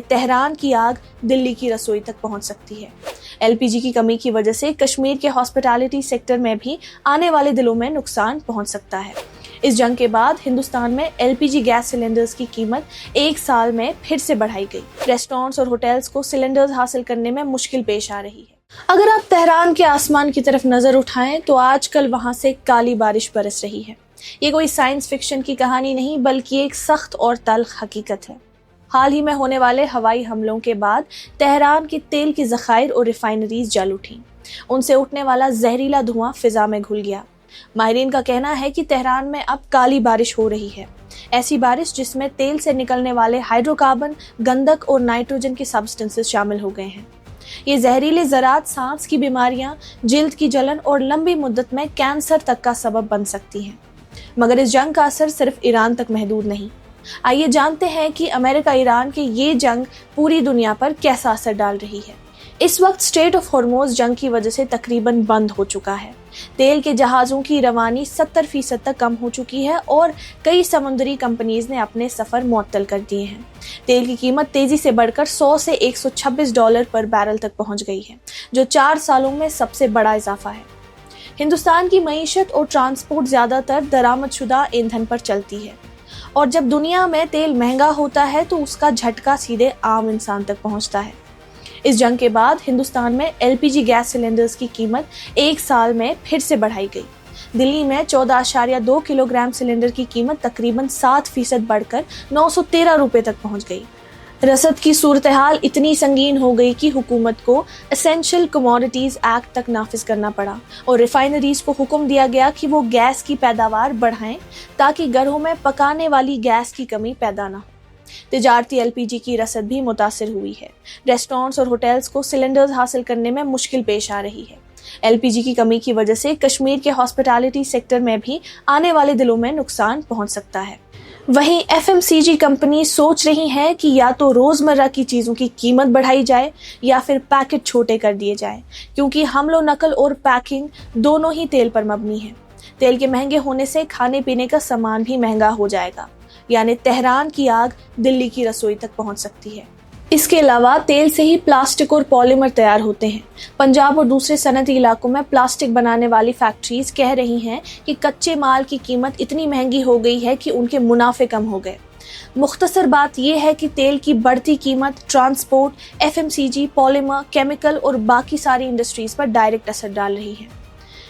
Tehran کی آگ دلی کی رسوئی تک پہنچ سکتی ہے۔ LPG کی کمی کی وجہ سے کشمیر کے ہاسپٹالٹی سیکٹر میں بھی آنے والے دنوں میں نقصان پہنچ سکتا ہے۔ اس جنگ کے بعد ہندوستان میں LPG گیس سلنڈرز کی قیمت ایک سال میں پھر سے بڑھائی گئی۔ ریسٹورینٹس اور ہوٹلز کو سلنڈرز حاصل کرنے میں مشکل پیش آ رہی ہے۔ اگر آپ تہران کے آسمان کی طرف نظر اٹھائیں تو آج کل وہاں سے کالی بارش برس رہی ہے۔ یہ کوئی سائنس فکشن کی کہانی نہیں بلکہ ایک سخت اور تلخ حقیقت ہے۔ حال ہی میں ہونے والے ہوائی حملوں کے بعد تہران کے تیل کے ذخائر اور ریفائنریز جل اٹھیں۔ ان سے اٹھنے والا زہریلا دھواں فضا میں گھل گیا۔ ماہرین کا کہنا ہے کہ تہران میں اب کالی بارش ہو رہی ہے، ایسی بارش جس میں تیل سے نکلنے والے ہائیڈرو کاربن، گندک اور نائٹروجن کے سبسٹنسز شامل ہو گئے ہیں۔ یہ زہریلے ذرات سانس کی بیماریاں، جلد کی جلن اور لمبی مدت میں کینسر تک کا سبب بن سکتی ہیں۔ مگر اس جنگ کا اثر صرف ایران تک محدود نہیں۔ آئیے جانتے ہیں کہ امریکہ ایران کی یہ جنگ پوری دنیا پر کیسا اثر ڈال رہی ہے۔ اس وقت اسٹریٹ آف ہارموز جنگ کی وجہ سے تقریباً بند ہو چکا ہے۔ تیل کے جہازوں کی روانی 70% تک کم ہو چکی ہے اور کئی سمندری کمپنیز نے اپنے سفر معطل کر دیے ہیں۔ تیل کی قیمت تیزی سے بڑھ کر $100 سے $126 پر بیرل تک پہنچ گئی ہے، جو 4 سالوں میں سب سے بڑا اضافہ ہے۔ ہندوستان کی معیشت اور ٹرانسپورٹ زیادہ تر درآمد شدہ ایندھن پر چلتی ہے، اور جب دنیا میں تیل مہنگا ہوتا ہے تو اس کا جھٹکا سیدھے عام انسان تک پہنچتا ہے۔ اس جنگ کے بعد ہندوستان میں LPG گیس سلنڈرز کی قیمت ایک سال میں پھر سے بڑھائی گئی۔ دلی میں 14.2 کلو گرام سلنڈر کی قیمت تقریباً 7% بڑھ کر $913 تک پہنچ گئی۔ رسد کی صورتحال اتنی سنگین ہو گئی کہ حکومت کو اسینشل کموڈٹیز ایکٹ تک نافذ کرنا پڑا اور ریفائنریز کو حکم دیا گیا کہ وہ گیس کی پیداوار بڑھائیں تاکہ گھروں میں پکانے والی گیس کی کمی پیدا نہ ہو۔ تجارتی LPG کی رسد بھی متاثر ہوئی ہے۔ ریسٹورینٹس اور ہوٹلز کو سلنڈرز حاصل کرنے میں مشکل پیش آ رہی ہے۔ LPG کی کمی کی وجہ سے کشمیر کے ہاسپٹالٹی سیکٹر میں بھی آنے والے دنوں میں نقصان پہنچ سکتا ہے۔ وہیں FMCG کمپنی سوچ رہی ہیں کہ یا تو روزمرہ کی چیزوں کی قیمت بڑھائی جائے یا پھر پیکٹ چھوٹے کر دیے جائیں، کیونکہ حمل و نقل اور پیکنگ دونوں ہی تیل پر مبنی ہیں۔ تیل کے مہنگے ہونے سے کھانے پینے کا سامان بھی مہنگا ہو جائے گا، یعنی تہران کی آگ دلی کی رسوئی تک پہنچ سکتی ہے۔ اس کے علاوہ تیل سے ہی پلاسٹک اور پالیمر تیار ہوتے ہیں۔ پنجاب اور دوسرے صنعتی علاقوں میں پلاسٹک بنانے والی فیکٹریز کہہ رہی ہیں کہ کچے مال کی قیمت اتنی مہنگی ہو گئی ہے کہ ان کے منافع کم ہو گئے۔ مختصر بات یہ ہے کہ تیل کی بڑھتی قیمت ٹرانسپورٹ، FMCG، پالیمر، کیمیکل اور باقی ساری انڈسٹریز پر ڈائریکٹ اثر ڈال رہی ہے۔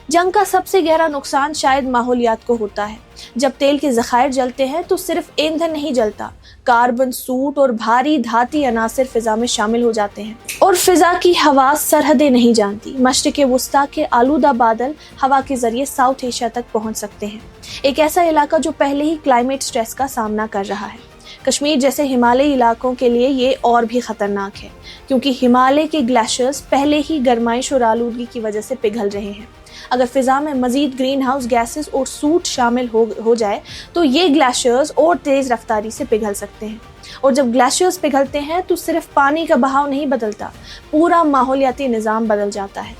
جنگ کا سب سے گہرا نقصان شاید ماحولیات کو ہوتا ہے۔ جب تیل کے ذخائر جلتے ہیں تو صرف ایندھن نہیں جلتا، کاربن، سوٹ اور بھاری دھاتی عناصر فضا میں شامل ہو جاتے ہیں، اور فضا کی ہوا سرحدیں نہیں جانتی۔ مشرق وسطیٰ کے آلودہ بادل ہوا کے ذریعے ساؤتھ ایشیا تک پہنچ سکتے ہیں، ایک ایسا علاقہ جو پہلے ہی کلائمیٹ سٹریس کا سامنا کر رہا ہے۔ کشمیر جیسے ہمالیائی علاقوں کے لیے یہ اور بھی خطرناک ہے، کیونکہ ہمالیہ کے گلیشیئرز پہلے ہی گرمائش اور آلودگی کی وجہ سے پگھل رہے ہیں۔ اگر فضا میں مزید گرین ہاؤس گیسز اور سوٹ شامل ہو جائے تو یہ گلیشیئرز اور تیز رفتاری سے پگھل سکتے ہیں، اور جب گلیشیئرز پگھلتے ہیں تو صرف پانی کا بہاؤ نہیں بدلتا، پورا ماحولیاتی نظام بدل جاتا ہے۔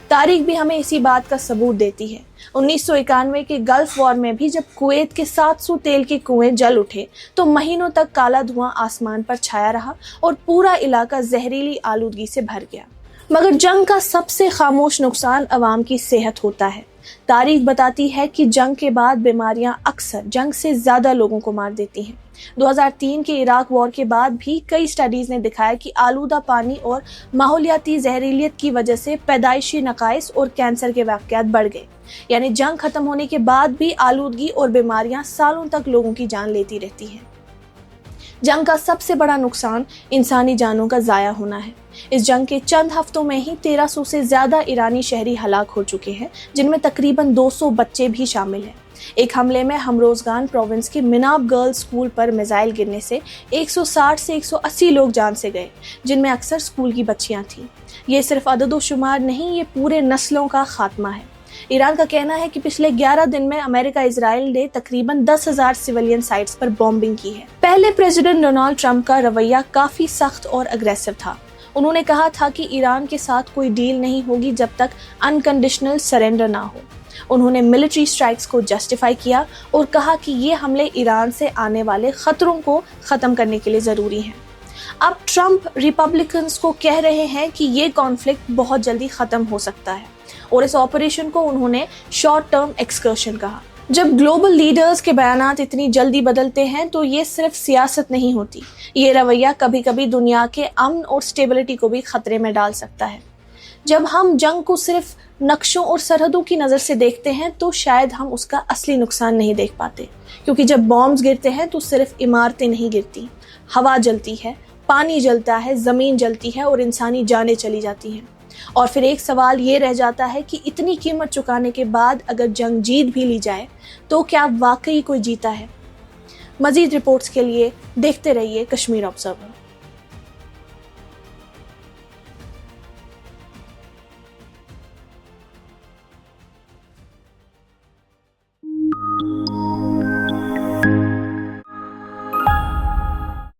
تاریخ بھی ہمیں اسی بات کا ثبوت دیتی ہے۔ 1991 کے گلف وار میں بھی جب کویت کے 700 تیل کے کنویں جل اٹھے تو مہینوں تک کالا دھواں آسمان پر چھایا رہا اور پورا علاقہ زہریلی آلودگی سے بھر گیا۔ مگر جنگ کا سب سے خاموش نقصان عوام کی صحت ہوتا ہے۔ تاریخ بتاتی ہے کہ جنگ کے بعد بیماریاں اکثر جنگ سے زیادہ لوگوں کو مار دیتی ہیں۔ 2003 کے عراق وار کے بعد بھی کئی سٹڈیز نے دکھایا کہ آلودہ پانی اور ماحولیاتی زہریلیت کی وجہ سے پیدائشی نقائص اور کینسر کے واقعات بڑھ گئے۔ یعنی جنگ ختم ہونے کے بعد بھی آلودگی اور بیماریاں سالوں تک لوگوں کی جان لیتی رہتی ہیں۔ جنگ کا سب سے بڑا نقصان انسانی جانوں کا ضائع ہونا ہے۔ اس جنگ کے چند ہفتوں میں ہی 1300 سے زیادہ ایرانی شہری ہلاک ہو چکے ہیں، جن میں تقریباً 200 بچے بھی شامل ہیں۔ ایک حملے میں ہمروزگان پروونس کے مناب گرلز اسکول پر میزائل گرنے سے 160 سے 180 لوگ جان سے گئے، جن میں اکثر اسکول کی بچیاں تھیں۔ یہ صرف عدد و شمار نہیں، یہ پورے نسلوں کا خاتمہ ہے۔ ایران کا کہنا ہے کہ پچھلے 11 دن میں امریکہ اسرائیل نے تقریباً 10,000 سویلین سائٹس پر بامبنگ کی ہے۔ پہلے پریزیڈنٹ ڈونالڈ ٹرمپ کا رویہ کافی سخت اور اگریسو تھا۔ انہوں نے کہا تھا کہ ایران کے ساتھ کوئی ڈیل نہیں ہوگی جب تک انکنڈیشنل سرنڈر نہ ہو۔ انہوں نے ملٹری سٹرائکس کو جسٹیفائی کیا اور کہا کہ یہ حملے ایران سے آنے والے خطروں کو ختم کرنے کے لیے ضروری ہیں۔ اب ٹرمپ ریپبلکنز کو کہہ رہے ہیں کہ یہ کانفلکٹ بہت جلدی ختم ہو سکتا ہے، اور اس آپریشن کو انہوں نے شارٹ ٹرم ایکسکرشن کہا۔ جب گلوبل لیڈرز کے بیانات اتنی جلدی بدلتے ہیں تو یہ صرف سیاست نہیں ہوتی، یہ رویہ کبھی کبھی دنیا کے امن اور سٹیبلٹی کو بھی خطرے میں ڈال سکتا ہے۔ جب ہم جنگ کو صرف نقشوں اور سرحدوں کی نظر سے دیکھتے ہیں تو شاید ہم اس کا اصلی نقصان نہیں دیکھ پاتے، کیونکہ جب بامز گرتے ہیں تو صرف عمارتیں نہیں گرتی، ہوا جلتی ہے، پانی جلتا ہے، زمین جلتی ہے اور انسانی جانیں چلی جاتی ہیں۔ اور پھر ایک سوال یہ رہ جاتا ہے کہ اتنی قیمت چکانے کے بعد اگر جنگ جیت بھی لی جائے تو کیا واقعی کوئی جیتا ہے؟ مزید رپورٹس کے لیے دیکھتے رہیے کشمیر آبزرور۔